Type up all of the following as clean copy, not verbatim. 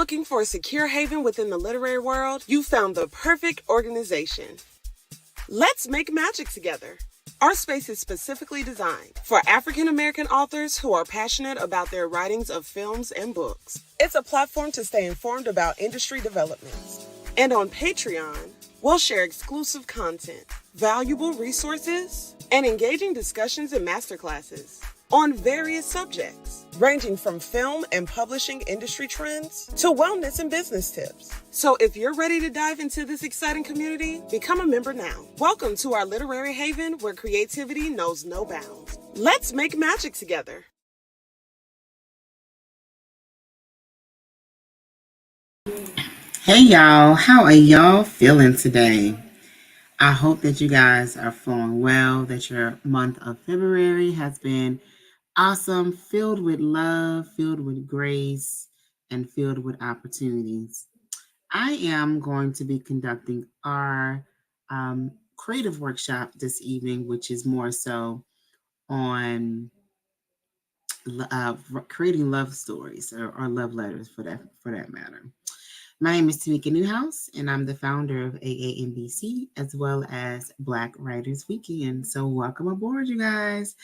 looking for a secure haven within the literary world? You found the perfect organization. Let's make magic together. Our space is specifically designed for African American authors who are passionate about their writings of films and books. It's a platform to stay informed about industry developments. And on Patreon, we'll share exclusive content, valuable resources, and engaging discussions and masterclasses on various subjects, ranging from film and publishing industry trends to wellness and business tips. So if you're ready to dive into this exciting community, become a member now. Welcome to our literary haven where creativity knows no bounds. Let's make magic together. Hey y'all, how are y'all feeling today? I hope that you guys are flowing well, that your month of February has been awesome, filled with love, filled with grace, and filled with opportunities. I am going to be conducting our creative workshop this evening, which is more so on creating love stories or love letters for that matter. My name is Tamika Newhouse, and I'm the founder of AANBC as well as Black Writers Weekend. So welcome aboard, you guys.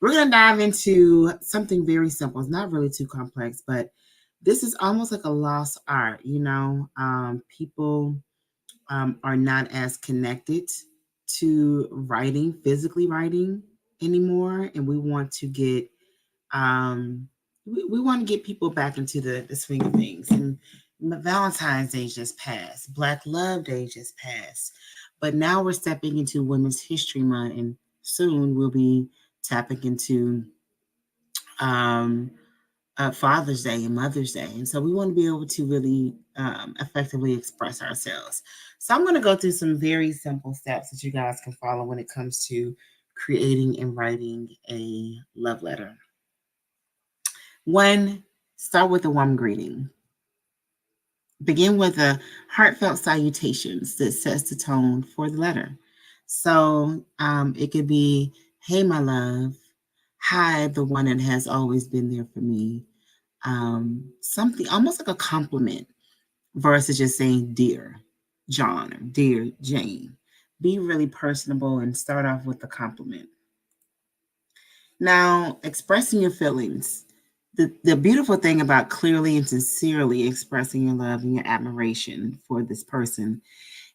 We're going to dive into something very simple. It's not really too complex, but this is almost like a lost art. People are not as connected to writing, physically writing anymore, and we want to get we want to get people back into the swing of things. And Valentine's Day just passed. Black Love Day just passed. But now we're stepping into Women's History Month, and soon we'll be tapping into Father's Day and Mother's Day. And so we want to be able to really effectively express ourselves. So I'm going to go through some very simple steps that you guys can follow when it comes to creating and writing a love letter. One, start with a warm greeting. Begin with a heartfelt salutations that sets the tone for the letter. So it could be, hey, my love. Hi, the one that has always been there for me. Something almost like a compliment versus just saying dear John or dear Jane. Be really personable and start off with a compliment. Now, expressing your feelings. The beautiful thing about clearly and sincerely expressing your love and your admiration for this person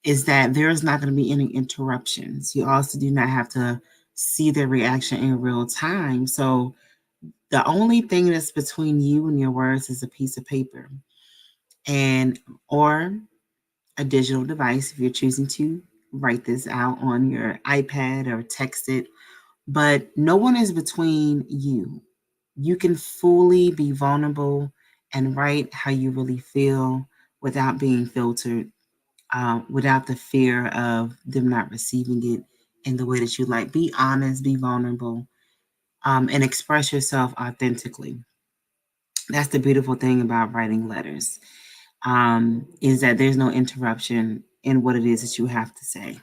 is that there is not going to be any interruptions. You also do not have to see their reaction in real time. So the only thing that's between you and your words is a piece of paper or a digital device if you're choosing to write this out on your iPad or text it. But no one is between you. You can fully be vulnerable and write how you really feel without being filtered, without the fear of them not receiving it in the way that you like. Be honest, be vulnerable, and express yourself authentically. That's the beautiful thing about writing letters, is that there's no interruption in what it is that you have to say.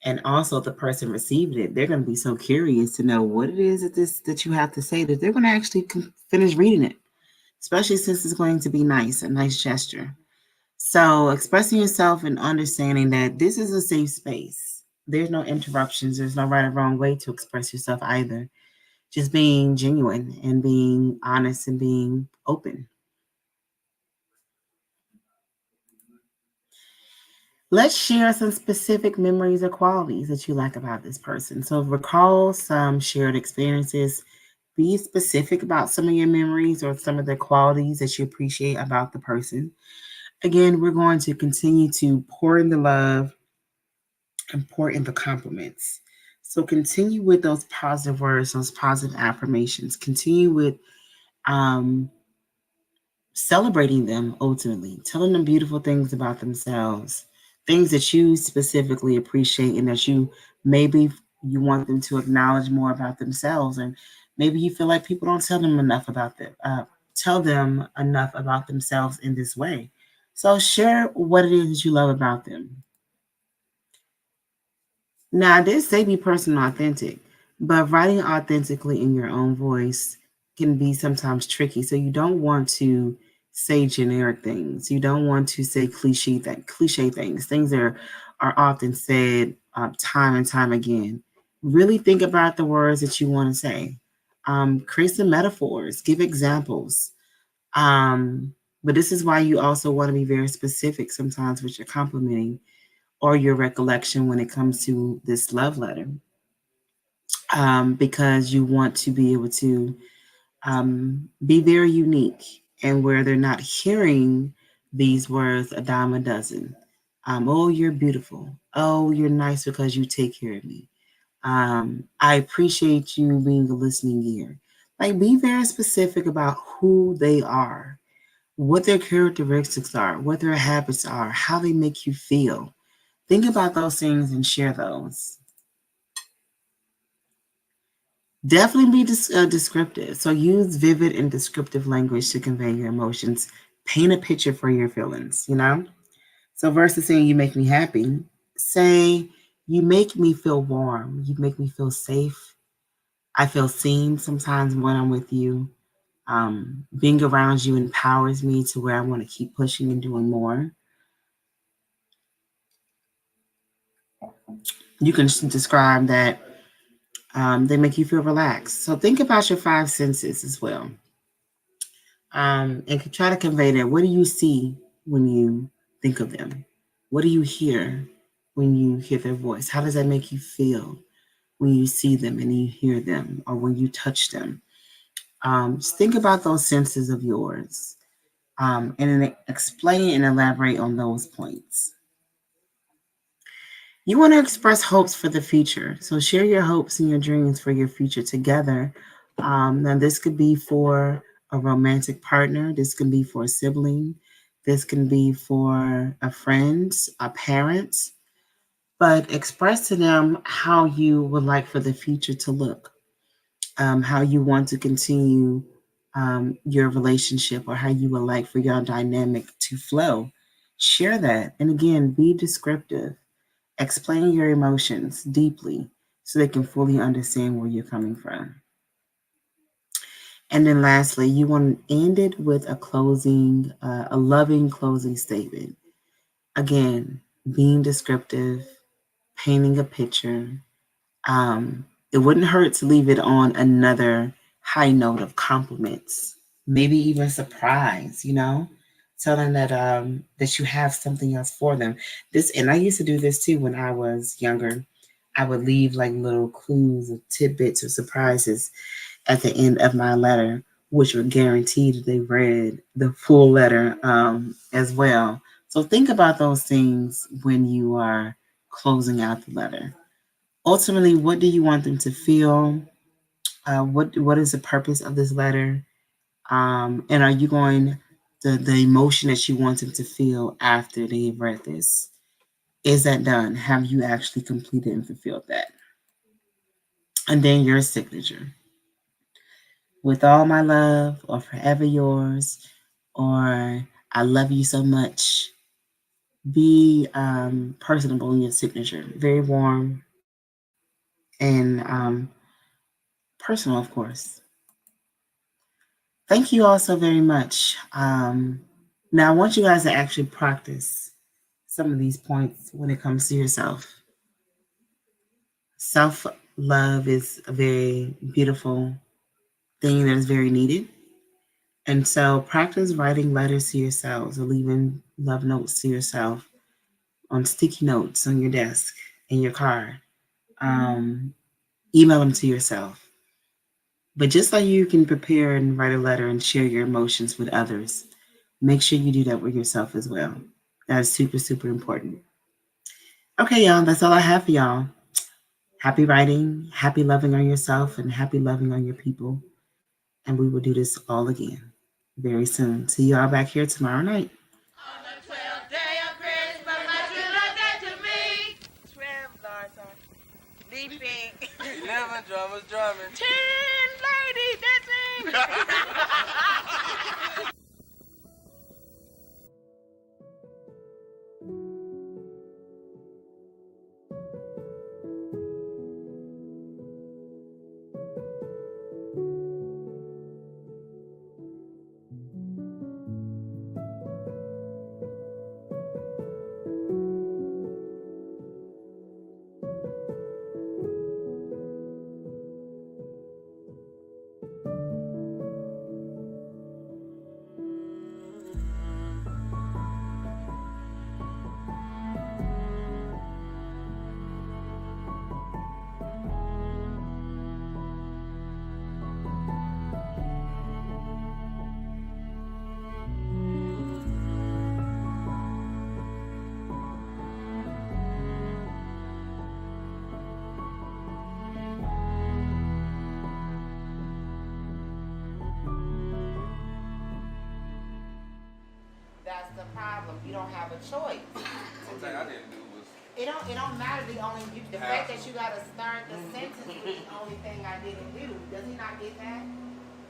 And also the person receiving it, they're going to be so curious to know what it is that you have to say that they're going to actually finish reading it, especially since it's going to be nice, a nice gesture. So expressing yourself and understanding that this is a safe space. There's no interruptions. There's no right or wrong way to express yourself either. Just being genuine and being honest and being open. Let's share some specific memories or qualities that you like about this person. So recall some shared experiences. Be specific about some of your memories or some of the qualities that you appreciate about the person. Again, we're going to continue to pour in the love and pour in the compliments. So continue with those positive words, those positive affirmations. Continue with celebrating them ultimately, telling them beautiful things about themselves, things that you specifically appreciate and that maybe you want them to acknowledge more about themselves, and maybe you feel like people don't tell them enough about themselves in this way. So share what it is that you love about them. Now, I did say be personal, authentic, but writing authentically in your own voice can be sometimes tricky. So you don't want to say generic things. You don't want to say cliche things. Things are often said time and time again. Really think about the words that you want to say. Create some metaphors. Give examples. Um, but this is why you also want to be very specific sometimes with your complimenting or your recollection when it comes to this love letter, because you want to be able to be very unique and where they're not hearing these words a dime a dozen. Oh, you're beautiful. Oh, you're nice because you take care of me. I appreciate you being a listening ear. Like, be very specific about who they are, what their characteristics are, what their habits are, how they make you feel. Think about those things and share those. Definitely be descriptive. So use vivid and descriptive language to convey your emotions. Paint a picture for your feelings, you know? So versus saying you make me happy, say you make me feel warm. You make me feel safe. I feel seen sometimes when I'm with you. Being around you empowers me to where I want to keep pushing and doing more. You can describe that they make you feel relaxed. So think about your five senses as well. And try to convey that. What do you see when you think of them? What do you hear when you hear their voice? How does that make you feel when you see them and you hear them or when you touch them? Just think about those senses of yours, and then explain and elaborate on those points. You want to express hopes for the future. So share your hopes and your dreams for your future together. Now, this could be for a romantic partner, this can be for a sibling, this can be for a friend, a parent, but express to them how you would like for the future to look, how you want to continue your relationship, or how you would like for your dynamic to flow. Share that. And again, be descriptive. Explain your emotions deeply so they can fully understand where you're coming from. And then lastly, you want to end it with a loving closing statement. Again, being descriptive, painting a picture. It wouldn't hurt to leave it on another high note of compliments, maybe even surprise, tell them that you have something else for them. And I used to do this too when I was younger. I would leave like little clues or tidbits or surprises at the end of my letter, which would guarantee that they read the full letter as well. So think about those things when you are closing out the letter. Ultimately, what do you want them to feel? What is the purpose of this letter? And are you going the emotion that you want them to feel after they've read this? Is that done? Have you actually completed and fulfilled that? And then your signature. With all my love, or forever yours, or I love you so much. Be personable in your signature. Very warm and personal, of course. Thank you all so very much. Now, I want you guys to actually practice some of these points when it comes to yourself. Self love is a very beautiful thing that is very needed. And so, practice writing letters to yourselves or leaving love notes to yourself on sticky notes on your desk, in your car. Um, Email them to yourself. But just like you can prepare and write a letter and share your emotions with others, make sure you do that with yourself as well. That is super, super important. Okay, y'all, that's all I have for y'all. Happy writing, happy loving on yourself, and happy loving on your people. And we will do this all again very soon. See y'all back here tomorrow night. On the 12th day of Christmas, my true love said to me, 12 stars are leaping, 11 drummers drumming, 10 ladies dancing. That's the problem. You don't have a choice. One thing I didn't do was. It don't matter. The fact that you gotta start the sentence with the only thing I didn't do. Does he not get that?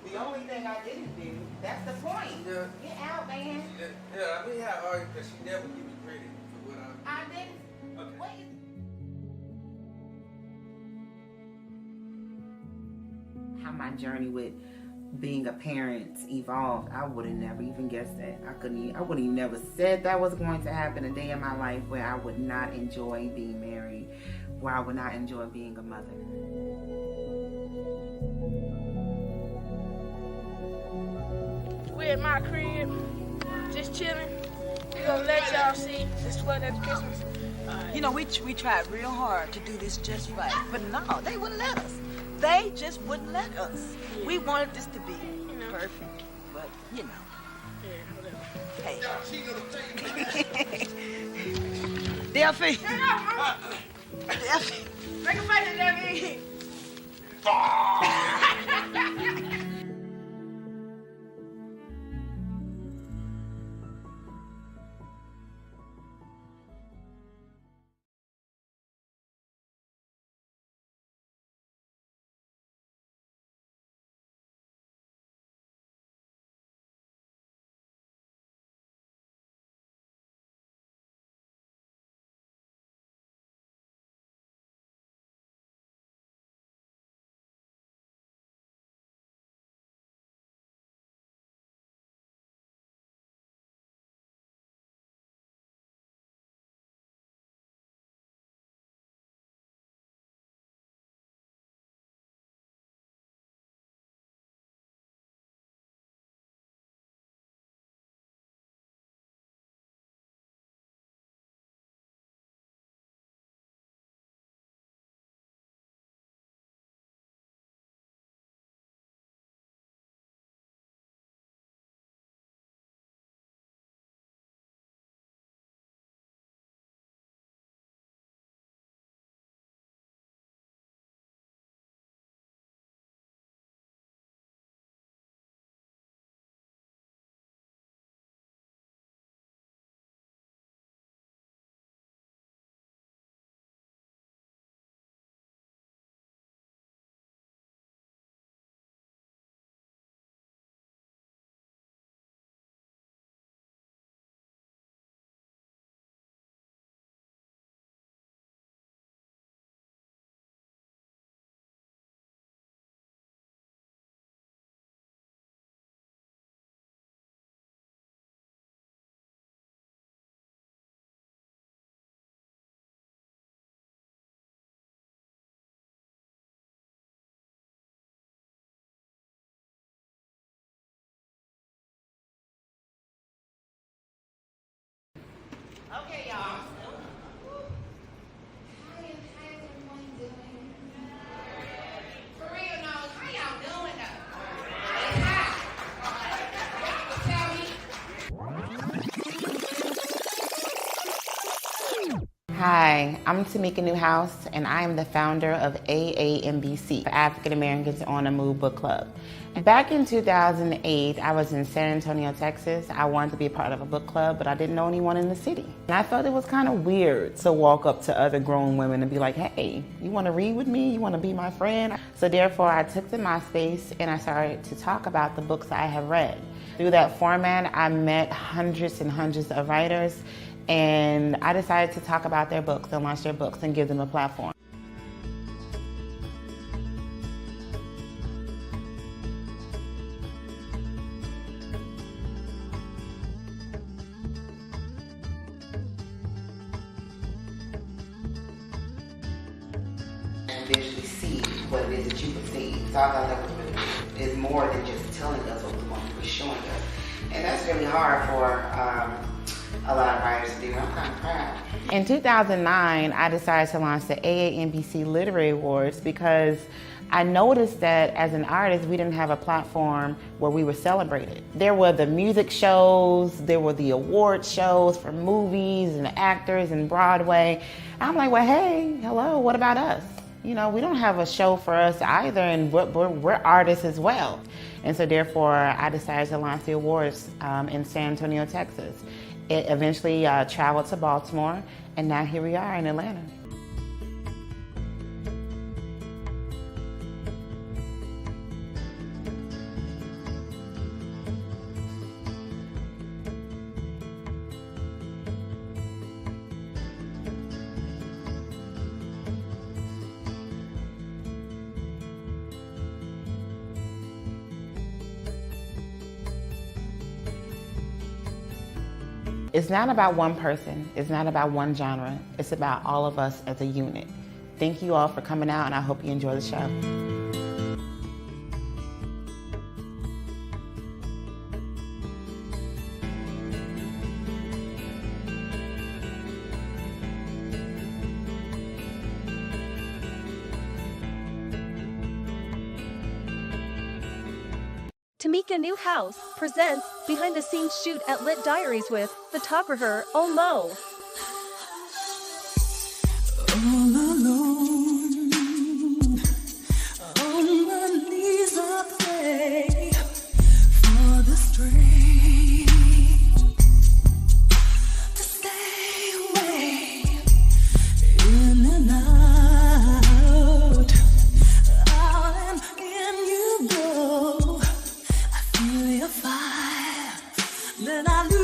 The only thing I didn't do. That's the point. Yeah. Get out, man. Yeah, I mean, how are you? Because she never give me credit for what I didn't. Okay. What is? How my journey with being a parent evolved, I would have never even guessed that. I would have never said that was going to happen a day in my life where I would not enjoy being married, where I would not enjoy being a mother. We're at my crib, just chilling. We're gonna let y'all see this what at Christmas. You know, we tried real hard to do this just right, but no, they wouldn't let us. They just wouldn't let us. We wanted this to be perfect, but you know. Hey. Delphi. Delphi. Make a face at me. Okay, y'all. How is everyone doing? For real, no. How y'all doing though? It's hot. Tell me. Hi, I'm Tamika Newhouse, and I am the founder of AAMBC, African Americans on a Move Book Club. Back in 2008, I was in San Antonio, Texas. I wanted to be a part of a book club, but I didn't know anyone in the city. And I felt it was kind of weird to walk up to other grown women and be like, hey, you want to read with me? You want to be my friend? So therefore, I took to MySpace and I started to talk about the books I have read. Through that format, I met hundreds and hundreds of writers, and I decided to talk about their books and launch their books and give them a platform. And visually see what it is that you perceive. So I thought that was really good. It's more than just telling us what we want to be showing us. And that's really hard for a lot of writers to do. I'm kind of proud. In 2009, I decided to launch the AAMBC Literary Awards because I noticed that as an artist, we didn't have a platform where we were celebrated. There were the music shows, there were the award shows for movies and actors and Broadway. I'm like, well, hey, hello, what about us? You know, we don't have a show for us either, and we're artists as well. And so therefore, I decided to launch the awards in San Antonio, Texas. It eventually traveled to Baltimore, and now here we are in Atlanta. It's not about one person, it's not about one genre, it's about all of us as a unit. Thank you all for coming out, and I hope you enjoy the show. Tamika Newhouse presents behind the scenes shoot at Lit Diaries with photographer Omo. All alone, on my knees I pray for the strength to stay away, in and out and in you go. I feel your fire, then I lose.